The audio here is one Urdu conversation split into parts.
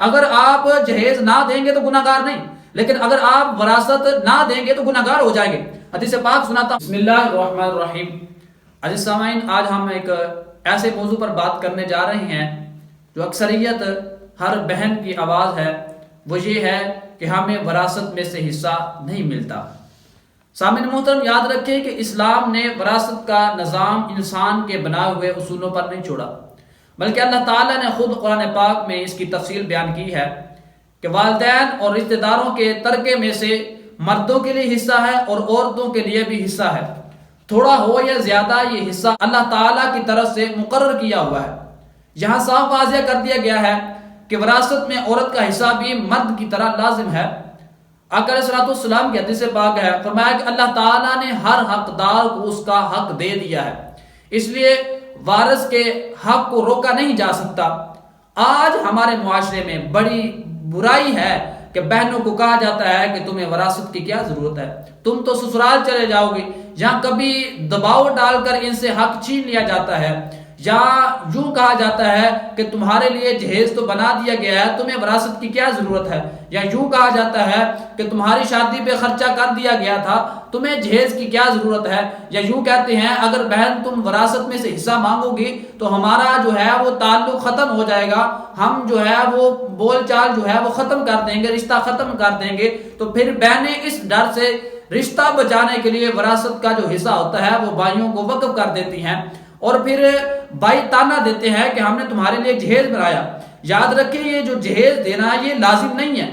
اگر آپ جہیز نہ دیں گے تو گناہگار نہیں، لیکن اگر آپ وراثت نہ دیں گے تو گناہگار ہو جائیں گے۔ حدیث پاک سناتا ہوں۔ بسم اللہ الرحمن الرحیم۔ عزیز سامعین، آج ہم ایک ایسے موضوع پر بات کرنے جا رہے ہیں جو اکثریت ہر بہن کی آواز ہے، وہ یہ ہے کہ ہمیں وراثت میں سے حصہ نہیں ملتا۔ سامعین محترم، یاد رکھیں کہ اسلام نے وراثت کا نظام انسان کے بنائے ہوئے اصولوں پر نہیں چھوڑا، بلکہ اللہ تعالیٰ نے خود قرآن پاک میں اس کی تفصیل بیان کی ہے کہ والدین اور رشتہ داروں کے ترکے میں سے مردوں کے لیے حصہ ہے اور عورتوں کے لیے بھی حصہ ہے، تھوڑا ہو یا زیادہ یہ حصہ اللہ تعالیٰ کی طرف سے مقرر کیا ہوا ہے۔ یہاں صاف واضح کر دیا گیا ہے کہ وراثت میں عورت کا حصہ بھی مرد کی طرح لازم ہے۔ آقا علیہ الصلوۃ والسلام کی حدیث پاک ہے، فرمایا کہ اللہ تعالیٰ نے ہر حقدار کو اس کا حق دے دیا ہے، اس لیے وارث کے حق کو روکا نہیں جا سکتا۔ آج ہمارے معاشرے میں بڑی برائی ہے کہ بہنوں کو کہا جاتا ہے کہ تمہیں وراثت کی کیا ضرورت ہے، تم تو سسرال چلے جاؤ گے، جہاں کبھی دباؤ ڈال کر ان سے حق چھین لیا جاتا ہے، یا یوں کہا جاتا ہے کہ تمہارے لیے جہیز تو بنا دیا گیا ہے، تمہیں وراثت کی کیا ضرورت ہے، یا یوں کہا جاتا ہے کہ تمہاری شادی پہ خرچہ کر دیا گیا تھا، تمہیں جہیز کی کیا ضرورت ہے، یا یوں کہتے ہیں اگر بہن تم وراثت میں سے حصہ مانگو گی تو ہمارا جو ہے وہ تعلق ختم ہو جائے گا، ہم جو ہے وہ بول چال جو ہے وہ ختم کر دیں گے، رشتہ ختم کر دیں گے۔ تو پھر بہنیں اس ڈر سے رشتہ بچانے کے لیے وراثت کا جو حصہ ہوتا ہے وہ بھائیوں کو وقف کر دیتی ہیں، اور پھر بھائی تانا دیتے ہیں کہ ہم نے تمہارے لیے جہیز بنایا۔ یاد رکھیں یہ جو جہیز دینا یہ لازم نہیں ہے،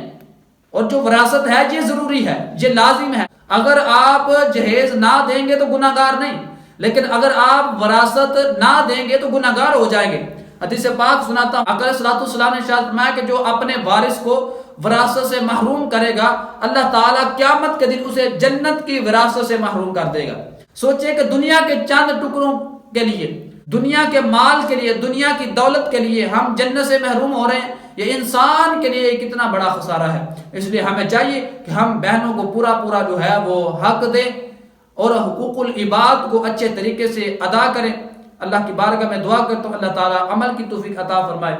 اور جو وراثت ہے یہ ضروری ہے، یہ لازم ہے۔ اگر آپ جہیز نہ دیں گے تو گناہگار نہیں، لیکن اگر آپ وراثت نہ دیں گے تو گناہگار ہو جائیں گے۔ حدیث پاک سناتا ہوں، آقا علیہ الصلوۃ والسلام نے ارشاد فرمایا کہ جو اپنے وارث کو وراثت سے محروم کرے گا، اللہ تعالیٰ قیامت کے دن اسے جنت کی وراثت سے محروم کر دے گا۔ سوچیں کہ دنیا کے چند ٹکڑوں کے لیے، دنیا کے مال کے لیے، دنیا کی دولت کے لیے ہم جنت سے محروم ہو رہے ہیں، یہ انسان کے لیے کتنا بڑا خسارہ ہے۔ اس لیے ہمیں چاہیے کہ ہم بہنوں کو پورا جو ہے وہ حق دیں اور حقوق العباد کو اچھے طریقے سے ادا کریں۔ اللہ کی بارگاہ میں دعا کرتا ہوں اللہ تعالیٰ عمل کی توفیق عطا فرمائے۔